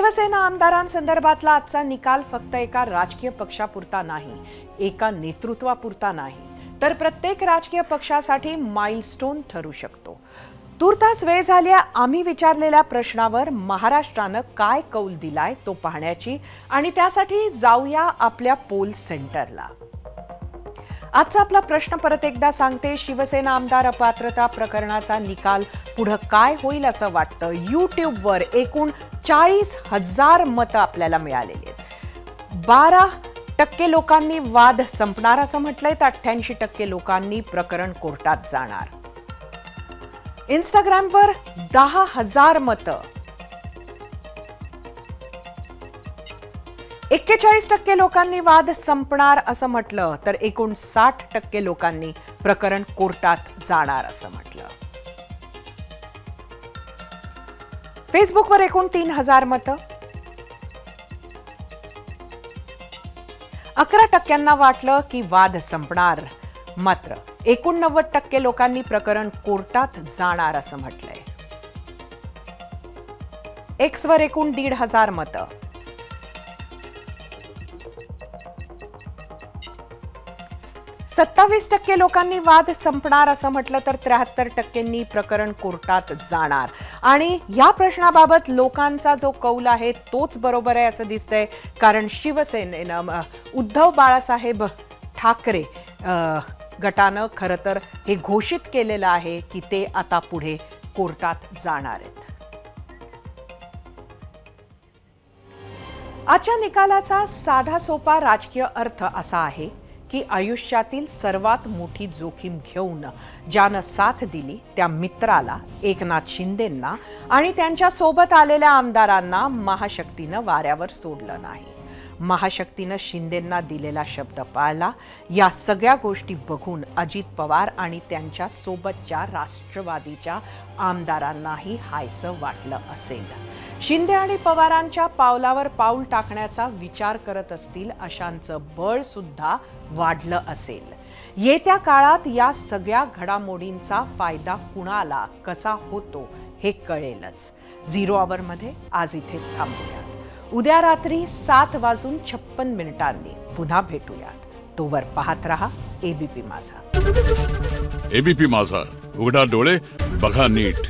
शिवसेना आमदारांसंदर्भातला आजचा निकाल फक्त एका राजकीय पक्षापुरता नाही, एका नेतृत्वापुरता नाही, तर प्रत्येक राजकीय पक्षासाठी माइलस्टोन ठरू शकतो। तुर्तास वेळ झाली आम्ही विचारलेल्या प्रश्नावर महाराष्ट्रानं काय कौल दिलाय तो पाहण्याची आणि त्यासाठी जाऊया आपल्या पोल सेंटरला। आजचा आपला प्रश्न परत एकदा सांगते, शिवसेना आमदार अपात्रता प्रकरणाचा निकाल पुढे काय होईल असं वाटतं। यूट्यूबवर एकूण 40,000 मतं आपल्याला मिळालेली आहेत। 12% लोकांनी वाद संपणार असं म्हटलंय, तर 88% लोकांनी प्रकरण कोर्टात जाणार। इंस्टाग्रामवर 10,000 मतं, 41% लोकांनी वाद संपणार असं म्हटलं, तर एकूण 60% लोकांनी प्रकरण कोर्टात जाणार असं म्हटलं। फेसबुकवर एकूण 3,000 मतं, 11% वाटलं की वाद संपणार, मात्र 89% लोकांनी प्रकरण कोर्टात जाणार असं म्हटलंय। एक्सवर एकूण 1,500 मतं, 27% लोकांनी वाद संपणार असं म्हटलं, तर 73%नी प्रकरण कोर्टात जाणार। आणि या प्रश्नाबाबत लोकांचा जो कौल आहे तोच बरोबर आहे असं दिसतंय, कारण शिवसेनेनं उद्धव बाळासाहेब ठाकरे गटानं खरं तर हे घोषित केलेलं आहे की ते आता पुढे कोर्टात जाणार आहेत। आजच्या निकालाचा साधा सोपा राजकीय अर्थ असा आहे की आयुष्यातील सर्वात मोठी जोखीम घेऊन ज्यानं साथ दिली त्या मित्राला, एकनाथ शिंदेंना आणि त्यांच्या सोबत आलेल्या आमदारांना महाशक्तीनं वाऱ्यावर सोडलं नाही। महाशक्तीनं शिंदेंना दिलेला शब्द पाळला। या सगळ्या गोष्टी बघून अजित पवार आणि त्यांच्या सोबतच्या राष्ट्रवादीच्या आमदारांनाही हायसं वाटलं असेल। शिंदे आणि पवारांच्या पावलावर पाऊल टाकण्याचा विचार करत असतील अशांचं बळ सुद्धा वाढलं असेल। येत्या काळात या सगळ्या घडामोडींचा फायदा कुणाला कसा होतो हे कळेलच। 0 आवरमध्ये आज इथेच थांबूयात। उद्या रात्री 7:56 पुन्हा भेटूयात। तोवर पाहत रहा एबीपी माझा। एबीपी माझा, उघडा डोळे बघा नीट।